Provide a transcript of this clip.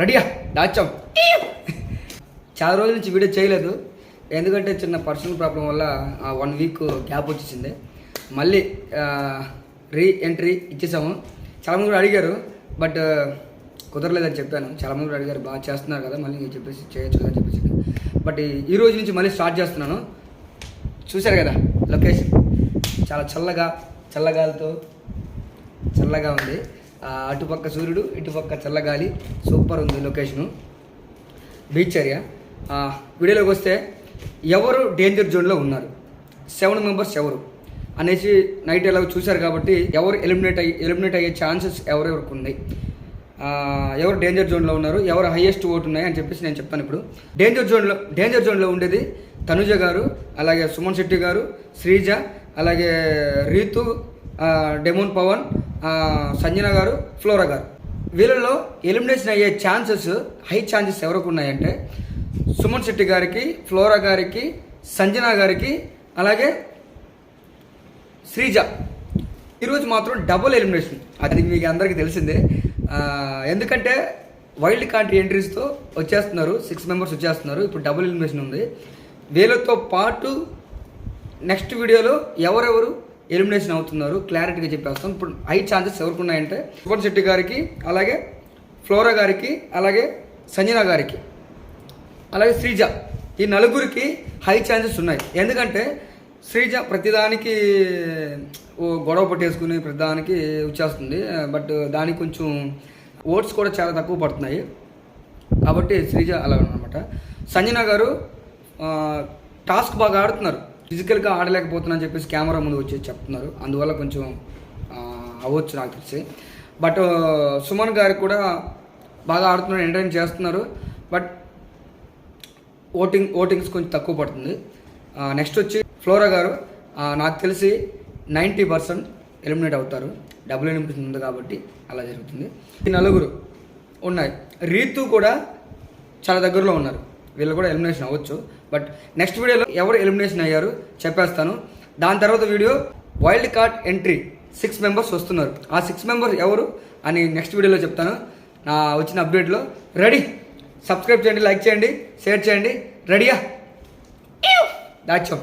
రెడీయా దాచాం. చాలా రోజుల నుంచి వీడియో చేయలేదు, ఎందుకంటే చిన్న పర్సనల్ ప్రాబ్లం వల్ల 1 వీక్ గ్యాప్ వచ్చేసింది. మళ్ళీ రీ ఎంట్రీ ఇచ్చేసాము. చాలామంది కూడా అడిగారు, బట్ కుదరలేదని చెప్పాను. చాలామంది కూడా అడిగారు, బాగా చేస్తున్నారు కదా మళ్ళీ చెప్పేసి చేయొచ్చు అని చెప్పేసి. బట్ ఈ రోజు నుంచి మళ్ళీ స్టార్ట్ చేస్తున్నాను. చూశారు కదా లొకేషన్, చాలా చల్లగాలితో చల్లగా ఉంది. అటుపక్క సూర్యుడు, ఇటుపక్క చల్లగాలి, సూపర్ ఉంది లొకేషను. Beach area. వీడియోలోకి వస్తే ఎవరు డేంజర్ జోన్లో ఉన్నారు, 7 మెంబర్స్ ఎవరు అనేసి నైట్ ఎలా చూశారు కాబట్టి ఎవరు ఎలిమినేట్ అయ్యే ఛాన్సెస్ ఎవరెవరికి ఉన్నాయి, ఎవరు డేంజర్ జోన్లో ఉన్నారు, ఎవరు హైయెస్ట్ ఓటు ఉన్నాయి అని చెప్పేసి నేను చెప్తాను. ఇప్పుడు డేంజర్ జోన్లో ఉండేది తనుజ గారు, అలాగే సుమన్ శెట్టి గారు, శ్రీజ, అలాగే రీతు, డెమోన్ పవన్, సంజన గారు, ఫ్లోరా గారు. వీళ్ళలో ఎలిమినేషన్ అయ్యే ఛాన్సెస్ హై ఛాన్సెస్ ఎవరికి ఉన్నాయంటే సుమన్ శెట్టి గారికి, ఫ్లోరా గారికి, సంజన గారికి, అలాగే శ్రీజ. ఈరోజు మాత్రం డబుల్ ఎలిమినేషన్, అది మీకు అందరికీ తెలిసిందే. ఎందుకంటే వైల్డ్ కార్డ్ ఎంట్రీస్తో వచ్చేస్తున్నారు, 6 మెంబర్స్ వచ్చేస్తున్నారు. ఇప్పుడు డబుల్ ఎలిమినేషన్ ఉంది. వీళ్ళతో పాటు నెక్స్ట్ వీడియోలో ఎవరెవరు ఎలిమినేషన్ అవుతున్నారు క్లారిటీగా చెప్పేస్తాం. ఇప్పుడు హై ఛాన్సెస్ ఎవరికి ఉన్నాయంటే సుమన్ శెట్టి గారికి, అలాగే ఫ్లోరా గారికి, అలాగే సంజన గారికి, అలాగే శ్రీజ. ఈ నలుగురికి హై ఛాన్సెస్ ఉన్నాయి. ఎందుకంటే శ్రీజ ప్రతిదానికి గొడవ పట్టేసుకుని ప్రతిదానికి వచ్చేస్తుంది. బట్ దానికి కొంచెం ఓట్స్ కూడా చాలా తక్కువ పడుతున్నాయి కాబట్టి శ్రీజ అలా అనమాట. సంజన గారు టాస్క్ బాగా ఆడుతున్నారు, ఫిజికల్గా ఆడలేకపోతున్నాను చెప్పేసి కెమెరా ముందు వచ్చి చెప్తున్నారు. అందువల్ల కొంచెం అవ్వచ్చు నాకు తెలిసి. బట్ సుమన్ గారికి కూడా బాగా ఆడుతున్నారు, ఎంటర్టైన్ చేస్తున్నారు. బట్ ఓటింగ్స్ కొంచెం తక్కువ పడుతుంది. నెక్స్ట్ వచ్చి ఫ్లోరా గారు నాకు తెలిసి 90% ఎలిమినేట్ అవుతారు. డబుల్ ఎలిమినేషన్ ఉంది కాబట్టి అలా జరుగుతుంది. ఈ నలుగురు ఉన్నాయి. రీతు కూడా చాలా దగ్గరలో ఉన్నారు, వీళ్ళు కూడా ఎలిమినేషన్ అవ్వచ్చు. బట్ నెక్స్ట్ వీడియోలో ఎవరు ఎలిమినేషన్ అయ్యారు చెప్పేస్తాను. దాని తర్వాత video wild card entry 6 members వస్తున్నారు. ఆ 6 మెంబర్స్ ఎవరు అని నెక్స్ట్ వీడియోలో చెప్తాను. నా వచ్చిన అప్డేట్లో రెడీ. సబ్స్క్రైబ్ చేయండి, లైక్ చేయండి, షేర్ చేయండి. రెడీయా దాచాం.